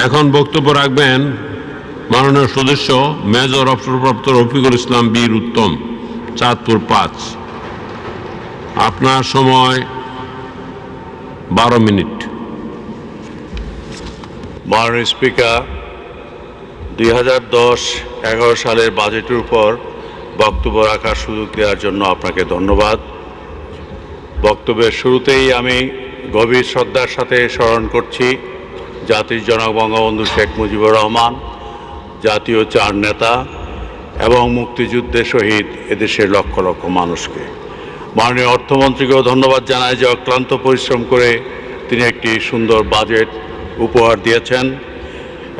এখন বক্তব্য রাখবেন মাননীয় সদস্য মেজর অবসরপ্রাপ্ত রফিকুল ইসলাম বীর উত্তম, চাঁদপুর ৫। আপনার সময় ১২ মিনিট। মাননীয় স্পিকার, 2010-11 সালের বাজেটের উপর বক্তব্য রাখার সুযোগ দেওয়ার জন্য আপনাকে ধন্যবাদ। বক্তব্যের শুরুতেই আমি গভীর শ্রদ্ধার সাথে স্মরণ করছি জাতির জনক বঙ্গবন্ধু শেখ মুজিবুর রহমান, জাতীয় 4 নেতা এবং মুক্তিযুদ্ধে শহীদ এদেশের লক্ষ লক্ষ মানুষকে। মাননীয় অর্থমন্ত্রীকেও ধন্যবাদ জানাই যে অক্লান্ত পরিশ্রম করে তিনি একটি সুন্দর বাজেট উপহার দিয়েছেন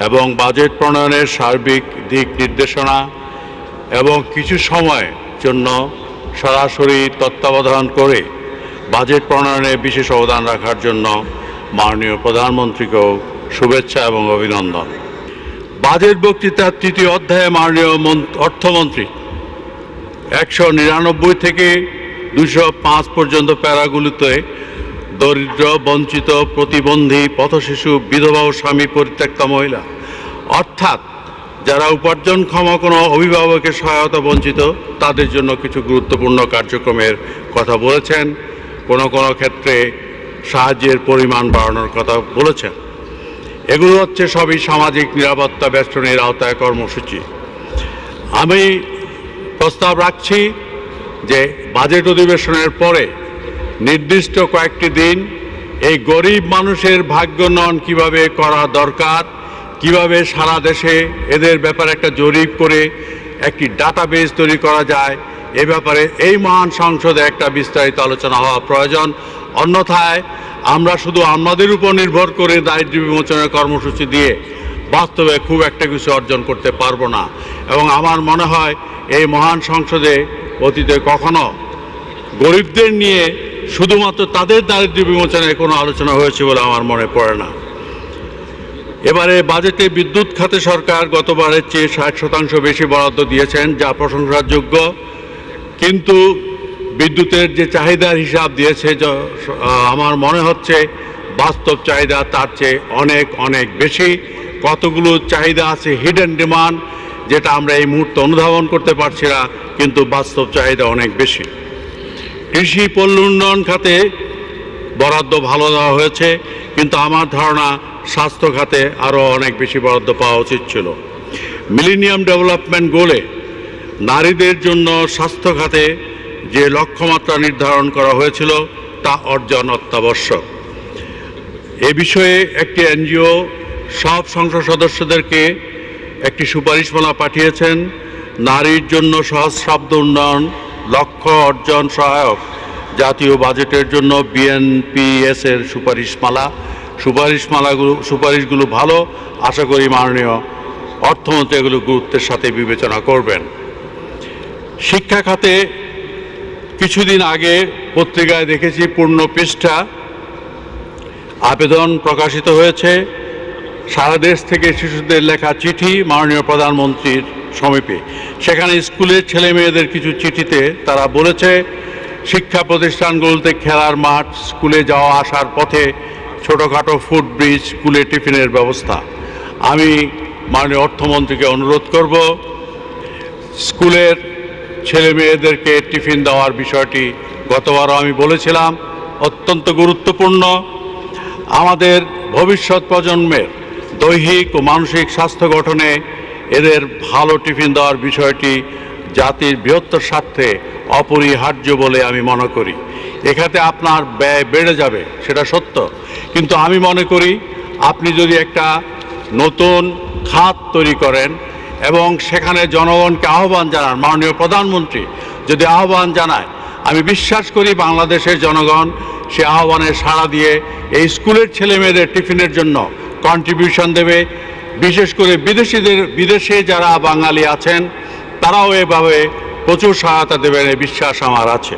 এবং বাজেট প্রণয়নের সার্বিক দিক নির্দেশনা এবং কিছু সময়ের জন্য সরাসরি তত্ত্বাবধান করে বাজেট প্রণয়নে বিশেষ অবদান রাখার জন্য মাননীয় প্রধানমন্ত্রীকেও শুভেচ্ছা এবং অভিনন্দন। বাজেট বক্তৃতার 3য় অধ্যায়ে মাননীয় অর্থমন্ত্রী 199 থেকে 205 পর্যন্ত প্যারাগুলিতে দরিদ্র, বঞ্চিত, প্রতিবন্ধী, পথশিশু, বিধবা ও স্বামী পরিত্যক্তা মহিলা, অর্থাৎ যারা উপার্জনক্ষম কোনো অভিভাবকের সহায়তা বঞ্চিত, তাদের জন্য কিছু গুরুত্বপূর্ণ কার্যক্রমের কথা বলেছেন। কোনো কোনো ক্ষেত্রে সাহায্যের পরিমাণ বাড়ানোর কথা বলেছেন। এগুলো হচ্ছে সবই সামাজিক নিরাপত্তা বেষ্টনীর আওতায় কর্মসূচি। আমি প্রস্তাব রাখছি যে বাজেট অধিবেশনের পরে নির্দিষ্ট কয়েকটি দিন এই গরিব মানুষের ভাগ্যোন্নয়ন কীভাবে করা দরকার, কিভাবে সারা দেশে এদের ব্যাপারে একটা জরিপ করে একটি ডাটাবেস তৈরি করা যায়, এ ব্যাপারে এই মহান সংসদে একটা বিস্তারিত আলোচনা হওয়া প্রয়োজন। অন্যথায় আমরা শুধু আমাদের উপর নির্ভর করে দারিদ্র্য বিমোচনের কর্মসূচি দিয়ে বাস্তবে খুব একটা কিছু অর্জন করতে পারবো না। এবং আমার মনে হয় এই মহান সংসদে অতীতে কখনো গরিবদের নিয়ে শুধুমাত্র তাদের দারিদ্র্য বিমোচনের কোনো আলোচনা হয়েছে বলে আমার মনে পড়ে না। এবারে বাজেটে বিদ্যুৎ খাতে সরকার গতবারের চেয়ে 60% বেশি বরাদ্দ দিয়েছেন, যা প্রশংসার যোগ্য। কিন্তু বিদ্যুতের যে চাহিদার হিসাব দিয়েছে, আমার মনে হচ্ছে বাস্তব চাহিদা তার চেয়ে অনেক অনেক বেশি। কতগুলো চাহিদা আছে হিডেন ডিমান্ড, যেটা আমরা এই মুহূর্তে অনুধাবন করতে পারছি না, কিন্তু বাস্তব চাহিদা অনেক বেশি। কৃষি পল্লী উন্নয়ন খাতে বরাদ্দ ভালো দেওয়া হয়েছে, কিন্তু আমার ধারণা স্বাস্থ্য খাতে আরও অনেক বেশি বরাদ্দ পাওয়া উচিত ছিল। মিলেনিয়াম ডেভেলপমেন্ট গোলে নারীদের জন্য স্বাস্থ্য খাতে যে লক্ষ্যমাত্রা নির্ধারণ করা হয়েছিল তা অর্জন অত্যাবশ্যক। এ বিষয়ে একটি এনজিও সব সংসদ সদস্যদেরকে একটি সুপারিশমালা পাঠিয়েছেন। নারীর জন্য সহস্রাব্দ উন্নয়ন লক্ষ্য অর্জন সহায়ক জাতীয় বাজেটের জন্য বিএনপিএস এর সুপারিশগুলো ভালো। আশা করি মাননীয় অর্থমন্ত্রী এগুলো গুরুত্বের সাথে বিবেচনা করবেন। শিক্ষা খাতে কিছুদিন আগে পত্রিকায় দেখেছি পূর্ণ পৃষ্ঠা আবেদন প্রকাশিত হয়েছে। সারা দেশ থেকে শিশুদের লেখা চিঠি মাননীয় প্রধানমন্ত্রীর সমীপে। সেখানে স্কুলের ছেলে মেয়েদের কিছু চিঠিতে তারা বলেছে শিক্ষা প্রতিষ্ঠানগুলোতে খেলার মাঠ, স্কুলে যাওয়া আসার পথে ছোটোখাটো ফুটব্রিজ, স্কুলে টিফিনের ব্যবস্থা। আমি মাননীয় অর্থমন্ত্রীকে অনুরোধ করব, স্কুলের ছেলে মেয়েদেরকে টিফিন দেওয়ার বিষয়টি গতবারও আমি বলেছিলাম অত্যন্ত গুরুত্বপূর্ণ। আমাদের ভবিষ্যৎ প্রজন্মের দৈহিক ও মানসিক স্বাস্থ্য গঠনে এদের ভালো টিফিন দেওয়ার বিষয়টি জাতির বৃহত্তর স্বার্থে অপরিহার্য বলে আমি মনে করি। এখানে আপনার ব্যয় বেড়ে যাবে, সেটা সত্য, কিন্তু আমি মনে করি আপনি যদি একটা নতুন খাত তৈরি করেন এবং সেখানে জনগণকে আহ্বান জানান, মাননীয় প্রধানমন্ত্রী যদি আহ্বান জানায়, আমি বিশ্বাস করি বাংলাদেশের জনগণ সে আহ্বানে সাড়া দিয়ে এই স্কুলের ছেলে মেয়েদের টিফিনের জন্য কন্ট্রিবিউশন দেবে। বিশেষ করে বিদেশে যারা বাঙালি আছেন তারাও এভাবে প্রচুর সহায়তা দেবেন, এই বিশ্বাস আমার আছে।